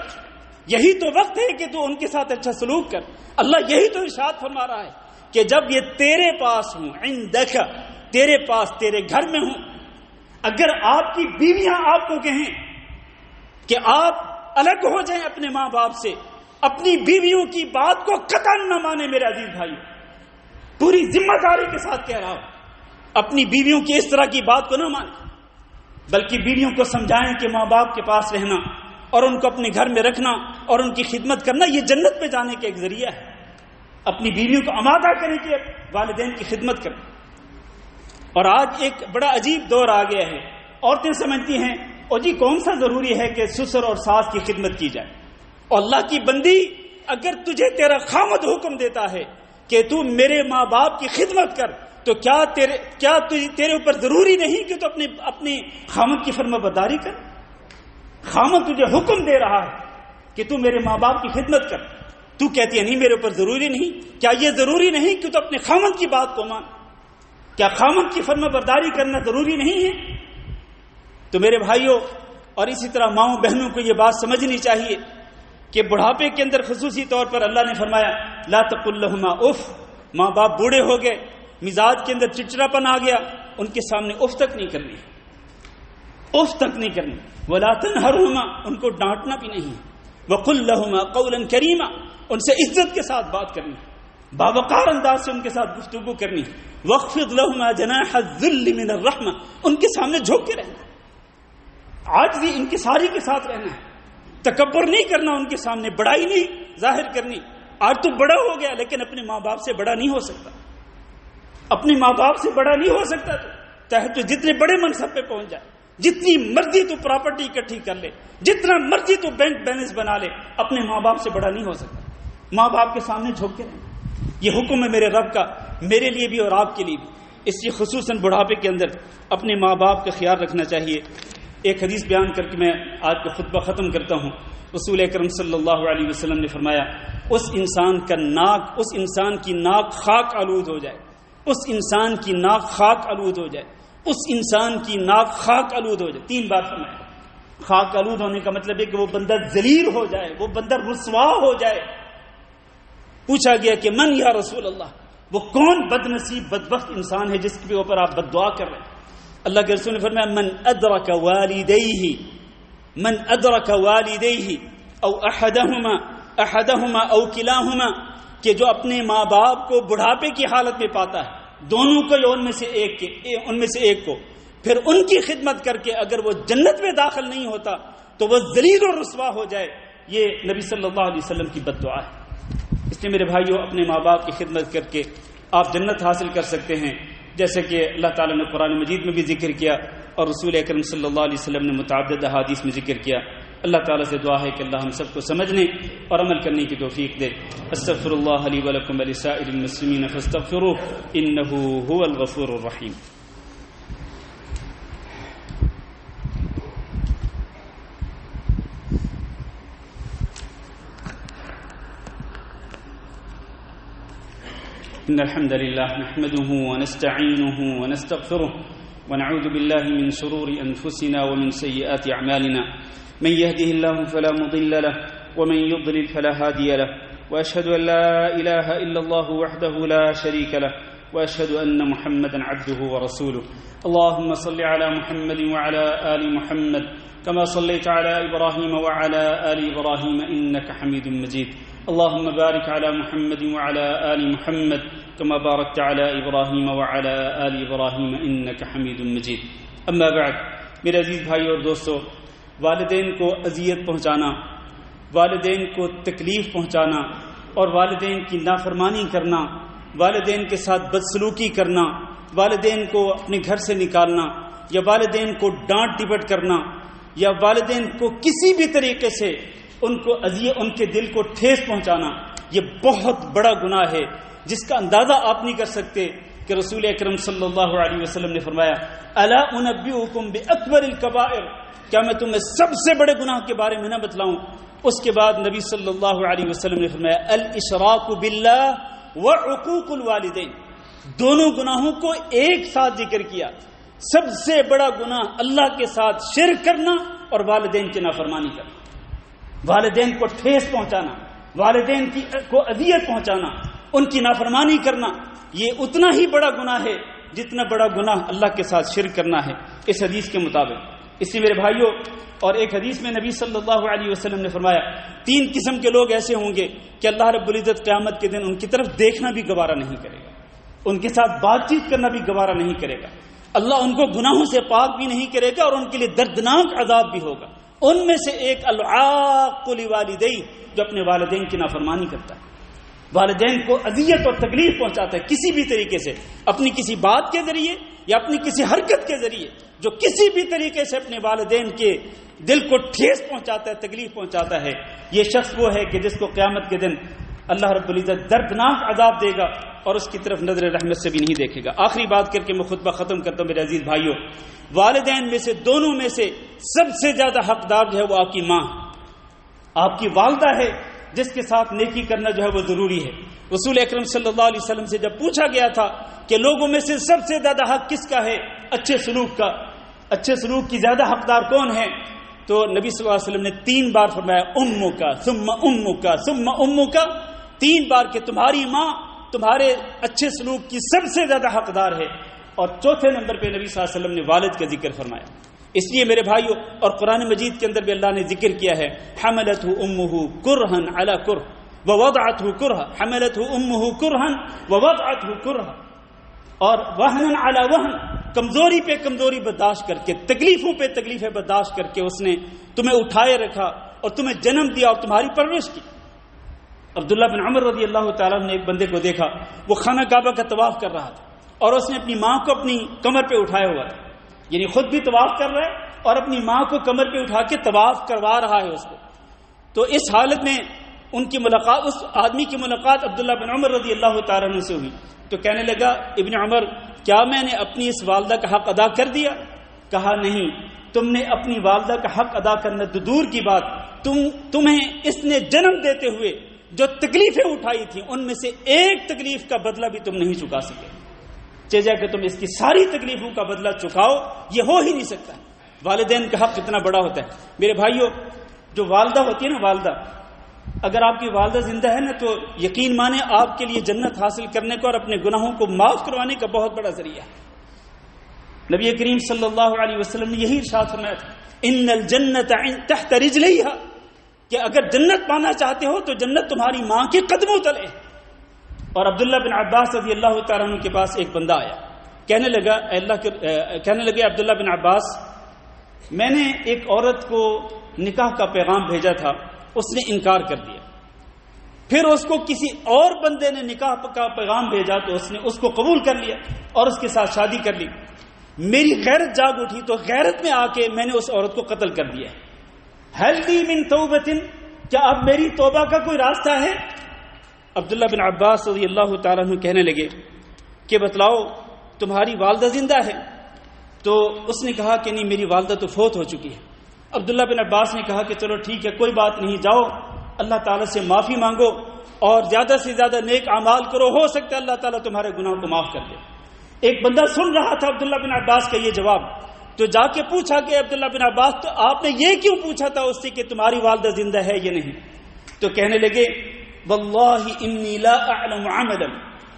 یہی تو وقت ہے کہ تو ان کے ساتھ اچھا سلوک کر۔ اللہ یہی تو ارشاد فرما رہا ہے کہ جب یہ تیرے پاس ہوں، عندک، تیرے پاس، تیرے گھر میں ہوں، اگر آپ کی بیویاں آپ کو کہیں کہ آپ الگ ہو جائیں اپنے ماں باپ سے، اپنی بیویوں کی بات کو قطعاً نہ مانے میرے عزیز بھائی، پوری ذمہ داری کے ساتھ کہہ رہا ہوں، اپنی بیویوں کی اس طرح کی بات کو نہ مانیں، بلکہ بیویوں کو سمجھائیں کہ ماں باپ کے پاس رہنا اور ان کو اپنے گھر میں رکھنا اور ان کی خدمت کرنا یہ جنت میں جانے کا ایک ذریعہ ہے۔ اپنی بیویوں کو آمادہ کریں کہ والدین کی خدمت کریں. اور آج ایک بڑا عجیب دور آ گیا ہے. عورتیں سمجھتی ہیں اور جی کون سا ضروری ہے کہ سسر اور ساس کی خدمت کی جائے. اور اللہ کی بندی، اگر تجھے تیرا خامد حکم دیتا ہے کہ تو میرے ماں باپ کی خدمت کر، تو کیا تیرے اوپر ضروری نہیں کہ تو اپنے خامد کی فرما برداری کر؟ خامد تجھے حکم دے رہا ہے کہ تو میرے ماں باپ کی خدمت کر، تو کہتی ہے نہیں میرے اوپر ضروری نہیں. کیا یہ ضروری نہیں کہ تو اپنے خامد کی بات کو مان؟ کیا خامد کی فرما برداری کرنا ضروری نہیں ہے؟ تو میرے بھائیوں اور اسی طرح ماؤں بہنوں کو یہ بات سمجھنی چاہیے کہ بڑھاپے کے اندر خصوصی طور پر اللہ نے فرمایا لا تقل لهما اف. ماں باپ بوڑھے ہو گئے، مزاج کے اندر چڑچڑاپن آ گیا، ان کے سامنے اف تک نہیں کرنی، اف تک نہیں کرنی. ولا تنهرهما، ان کو ڈانٹنا بھی نہیں. وقل لهما قولا کریما، ان سے عزت کے ساتھ بات کرنی، باوقار انداز سے ان کے ساتھ گفتگو کرنی. واخفض لهما جناح الذل من الرحمہ، ان کے سامنے جھک کے رہنا، عاجزی انکساری کے ساتھ رہنا ہے. تکبر نہیں کرنا، ان کے سامنے بڑائی نہیں ظاہر کرنی. آج تو بڑا ہو گیا لیکن اپنے ماں باپ سے بڑا نہیں ہو سکتا، اپنے ماں باپ سے بڑا نہیں ہو سکتا. چاہے تو جتنے بڑے منصب پہ پہنچ جائے، جتنی مرضی تو پراپرٹی اکٹھی کر لے، جتنا مرضی تو بینک بیلنس بنا لے، اپنے ماں باپ سے بڑا نہیں ہو سکتا. ماں باپ کے سامنے جھک کے رہنا، یہ حکم ہے میرے رب کا، میرے لیے بھی اور آپ کے لیے بھی. اس لیے خصوصاً بڑھاپے کے اندر اپنے ماں باپ کا خیال رکھنا چاہیے. ایک حدیث بیان کر کے میں آج کا خطبہ ختم کرتا ہوں. رسول اکرم صلی اللہ علیہ وسلم نے فرمایا اس انسان کی ناک خاک آلود ہو جائے، اس انسان کی ناک خاک آلود ہو جائے، اس انسان کی ناک خاک آلود ہو جائے. 3 بار فرمایا. خاک آلود ہونے کا مطلب ہے کہ وہ بندہ ذلیل ہو جائے، وہ بندہ رسوا ہو جائے. پوچھا گیا کہ من یا رسول اللہ، وہ کون بد نصیب بدبخت انسان ہے جس کے اوپر آپ بد دعا کر رہے ہیں؟ اللہ کے رسول نے فرمایا من ادرک والدیہ او احدہما او کلاہما، کہ جو اپنے ماں باپ کو بڑھاپے کی حالت میں پاتا ہے، دونوں کو یا ان میں سے ایک کو، پھر ان کی خدمت کر کے اگر وہ جنت میں داخل نہیں ہوتا تو وہ ذلیل و رسوا ہو جائے. یہ نبی صلی اللہ علیہ وسلم کی بد دعا ہے. اس لیے میرے بھائیوں اپنے ماں باپ کی خدمت کر کے آپ جنت حاصل کر سکتے ہیں، جیسے کہ اللہ تعالیٰ نے قرآن مجید میں بھی ذکر کیا اور رسول اکرم صلی اللہ علیہ وسلم نے متعدد احادیث میں ذکر کیا. اللہ تعالیٰ سے دعا ہے کہ اللہ ہم سب کو سمجھنے اور عمل کرنے کی توفیق دے. استغفر اللہ لی ولکم ولسائر المسلمین فاستغفروہ انہ هو الغفور الرحیم. إن الحمد لله نحمده ونستعينه ونستغفره ونعوذ بالله من شرور أنفسنا ومن سيئات أعمالنا من يهده الله فلا مضل له ومن يضلل فلا هادي له وأشهد أن لا إله إلا الله وحده لا شريك له وأشهد أن محمدا عبده ورسوله. اللهم صل على محمد وعلى آل محمد كما صليت على إبراهيم وعلى آل إبراهيم إنك حميد مجيد. اللهم بارك على محمد وعلى آل محمد كما باركت على إبراهيم وعلى آل إبراهيم إنك حميد مجيد. اما بعد، میرے عزیز بھائی اور دوستو، والدین کو اذیت پہنچانا، والدین کو تکلیف پہنچانا اور والدین کی نافرمانی کرنا، والدین کے ساتھ بدسلوکی کرنا، والدین کو اپنے گھر سے نکالنا یا والدین کو ڈانٹ ڈپٹ کرنا یا والدین کو کسی بھی طریقے سے ان کو اذیت، ان کے دل کو ٹھیس پہنچانا، یہ بہت بڑا گناہ ہے جس کا اندازہ آپ نہیں کر سکتے کہ رسول اکرم صلی اللہ علیہ وسلم نے فرمایا الا انبئکم باکبر الکبائر، کیا میں تمہیں سب سے بڑے گناہ کے بارے میں نہ بتلاؤں؟ اس کے بعد نبی صلی اللہ علیہ وسلم نے فرمایا الاشراک باللہ وعقوق الوالدین، دونوں گناہوں کو ایک ساتھ ذکر کیا. سب سے بڑا گناہ اللہ کے ساتھ شرک کرنا اور والدین کی نافرمانی کرنا، والدین کو ٹھیس پہنچانا، والدین کو اذیت پہنچانا، ان کی نافرمانی کرنا، یہ اتنا ہی بڑا گناہ ہے جتنا بڑا گناہ اللہ کے ساتھ شرک کرنا ہے اس حدیث کے مطابق. اس لیے میرے بھائیوں، اور ایک حدیث میں نبی صلی اللہ علیہ وسلم نے فرمایا 3 قسم کے لوگ ایسے ہوں گے کہ اللہ رب العزت قیامت کے دن ان کی طرف دیکھنا بھی گوارا نہیں کرے گا، ان کے ساتھ بات چیت کرنا بھی گوارا نہیں کرے گا. اللہ ان کو گناہوں سے پاک بھی نہیں کرے گا اور ان کے لیے دردناک عذاب بھی ہوگا. ان میں سے ایک العاق لوالدیہ، جو اپنے والدین کی نافرمانی کرتا ہے، والدین کو اذیت اور تکلیف پہنچاتا ہے کسی بھی طریقے سے، اپنی کسی بات کے ذریعے یا اپنی کسی حرکت کے ذریعے، جو کسی بھی طریقے سے اپنے والدین کے دل کو ٹھیس پہنچاتا ہے، تکلیف پہنچاتا ہے، یہ شخص وہ ہے کہ جس کو قیامت کے دن اللہ رب العزت دردناک عذاب دے گا اور اس کی طرف نظر رحمت سے بھی نہیں دیکھے گا۔ آخری بات کر کے میں خطبہ ختم کرتا ہوں میرے عزیز بھائیوں، والدین میں سے دونوں میں سے سب سے زیادہ حقدار جو ہے وہ آپ کی ماں، آپ کی والدہ ہے، جس کے ساتھ نیکی کرنا جو ہے وہ ضروری ہے۔ رسول اکرم صلی اللہ علیہ وسلم سے جب پوچھا گیا تھا کہ لوگوں میں سے سب سے زیادہ حق کس کا ہے اچھے سلوک کا، اچھے سلوک کی زیادہ حقدار کون ہے، تو نبی صلی اللہ علیہ وسلم نے 3 بار فرمایا امک ثم امک ثم امک، 3 بار کہ تمہاری ماں تمہارے اچھے سلوک کی سب سے زیادہ حقدار ہے، اور چوتھے نمبر پہ نبی صلی اللہ علیہ وسلم نے والد کا ذکر فرمایا۔ اس لیے میرے بھائیوں، اور قرآن مجید کے اندر بھی اللہ نے ذکر کیا ہے حملتہ امہ کرہا علی کرہ ووضعتہ کرہا، حملتہ امہ کرہا ووضعتہ کرہا، اور وہنا علی وہن، کمزوری پہ کمزوری برداشت کر کے، تکلیفوں پہ تکلیفیں برداشت کر کے اس نے تمہیں اٹھائے رکھا اور تمہیں جنم دیا اور تمہاری پرورش کی۔ عبداللہ بن عمر رضی اللہ تعالیٰ نے ایک بندے کو دیکھا، وہ خانہ کعبہ کا طواف کر رہا تھا اور اس نے اپنی ماں کو اپنی کمر پہ اٹھایا ہوا تھا، یعنی خود بھی طواف کر رہا ہے اور اپنی ماں کو کمر پہ اٹھا کے طواف کروا رہا ہے اس کو۔ تو اس حالت میں ان کی ملاقات، اس آدمی کی ملاقات عبداللہ بن عمر رضی اللہ تعالیٰ عنہ سے ہوئی، تو کہنے لگا ابن عمر کیا میں نے اپنی اس والدہ کا حق ادا کر دیا؟ کہا نہیں، تم نے اپنی والدہ کا حق ادا کرنا تو دور کی بات، تمہیں اس نے جنم دیتے ہوئے جو تکلیفیں اٹھائی تھیں ان میں سے ایک تکلیف کا بدلہ بھی تم نہیں چکا سکے، چاہے کہ تم اس کی ساری تکلیفوں کا بدلہ چکاؤ، یہ ہو ہی نہیں سکتا۔ والدین کا حق اتنا بڑا ہوتا ہے میرے بھائیوں۔ جو والدہ ہوتی ہے نا، والدہ، اگر آپ کی والدہ زندہ ہے نا تو یقین مانیں آپ کے لیے جنت حاصل کرنے کو اور اپنے گناہوں کو معاف کروانے کا بہت بڑا ذریعہ ہے۔ نبی کریم صلی اللہ علیہ وسلم نے یہی ارشاد فرمایا تھا ان الجنت تحت رجلیھا، کہ اگر جنت پانا چاہتے ہو تو جنت تمہاری ماں کے قدموں تلے۔ اور عبداللہ بن عباس رضی اللہ تعالیٰ عنہ کے پاس ایک بندہ آیا، کہنے لگے عبداللہ بن عباس، میں نے ایک عورت کو نکاح کا پیغام بھیجا تھا، اس نے انکار کر دیا، پھر اس کو کسی اور بندے نے نکاح کا پیغام بھیجا تو اس نے اس کو قبول کر لیا اور اس کے ساتھ شادی کر لی، میری غیرت جاگ اٹھی تو غیرت میں آ کے میں نے اس عورت کو قتل کر دیا۔ ہل لی من توبۃ، کیا اب میری توبہ کا کوئی راستہ ہے؟ عبداللہ بن عباس رضی اللہ تعالیٰ عنہ کہنے لگے کہ بتلاؤ تمہاری والدہ زندہ ہے؟ تو اس نے کہا کہ نہیں، میری والدہ تو فوت ہو چکی ہے۔ عبداللہ بن عباس نے کہا کہ چلو ٹھیک ہے، کوئی بات نہیں، جاؤ اللہ تعالیٰ سے معافی مانگو اور زیادہ سے زیادہ نیک اعمال کرو، ہو سکتا ہے اللہ تعالیٰ تمہارے گناہوں کو معاف کر دے۔ ایک بندہ سن رہا تھا عبداللہ بن عباس کا یہ جواب، تو جا کے پوچھا کہ عبداللہ بن عباس تو آپ نے یہ کیوں پوچھا تھا اس سے کہ تمہاری والدہ زندہ ہے یا نہیں؟ تو کہنے لگے واللہ انی لا اعلم عملا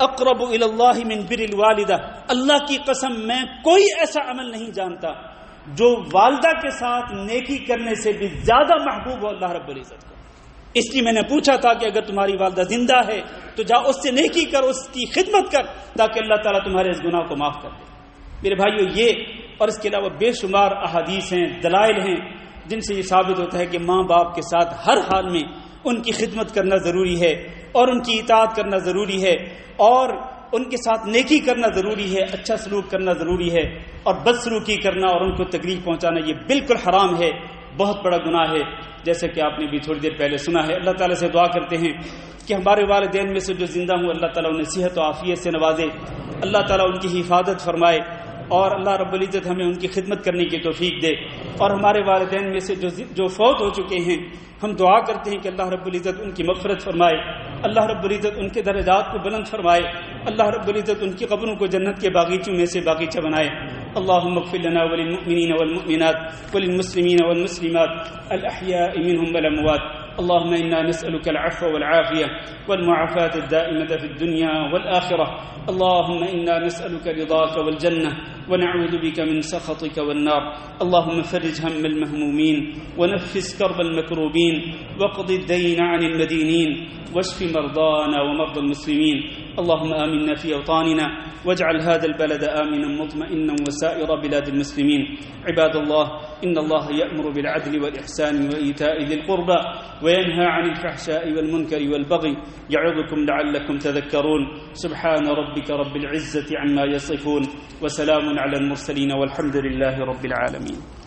اقرب الی اللہ من بر الوالدہ، اللہ کی قسم میں کوئی ایسا عمل نہیں جانتا جو والدہ کے ساتھ نیکی کرنے سے بھی زیادہ محبوب ہو اللہ رب العزت کو، اس لیے میں نے پوچھا تھا کہ اگر تمہاری والدہ زندہ ہے تو جا اس سے نیکی کر، اس کی خدمت کر، تاکہ اللہ تعالیٰ تمہارے اس گناہ کو معاف کر دے۔ میرے بھائیو، یہ اور اس کے علاوہ بے شمار احادیث ہیں، دلائل ہیں، جن سے یہ ثابت ہوتا ہے کہ ماں باپ کے ساتھ ہر حال میں ان کی خدمت کرنا ضروری ہے اور ان کی اطاعت کرنا ضروری ہے اور ان کے ساتھ نیکی کرنا ضروری ہے، اچھا سلوک کرنا ضروری ہے، اور بد سلوکی کرنا اور ان کو تکلیف پہنچانا یہ بالکل حرام ہے، بہت بڑا گناہ ہے، جیسے کہ آپ نے بھی تھوڑی دیر پہلے سنا ہے۔ اللہ تعالیٰ سے دعا کرتے ہیں کہ ہمارے والدین میں سے جو زندہ ہوں اللہ تعالیٰ انہیں صحت و عافیت سے نوازے، اللہ تعالیٰ ان کی حفاظت فرمائے، اور اللہ رب العزت ہمیں ان کی خدمت کرنے کی توفیق دے۔ اور ہمارے والدین میں سے جو فوت ہو چکے ہیں، ہم دعا کرتے ہیں کہ اللہ رب العزت ان کی مغفرت فرمائے، اللہ رب العزت ان کے درجات کو بلند فرمائے، اللہ رب العزت ان کی قبروں کو جنت کے باغیچوں میں سے باغیچہ بنائے۔ اللهم اغفر لنا وللمؤمنين والمؤمنات وللمسلمين والمسلمات الأحياء منهم والأموات. اللهم إنا نسألك العفو والعافية والمعافاة الدائمة في الدنيا والآخرة. اللهم إنا نسألك رضاك والجنة ونعوذ بك من سخطك والنار. اللهم فرج هم المهمومين ونفس كرب المكروبين وقض الدين عن المدينين واشف مرضانا ومرضى المسلمين. اللهم آمنا في أوطاننا واجعل هذا البلد آمنا مطمئنا وسائر بلاد المسلمين. عباد الله، إن الله يأمر بالعدل والإحسان وإيتاء ذي القربى وينهى عن الفحشاء والمنكر والبغي يعظكم لعلكم تذكرون. سبحان ربك رب العزة عما يصفون وسلام على المرسلين والحمد لله رب العالمين.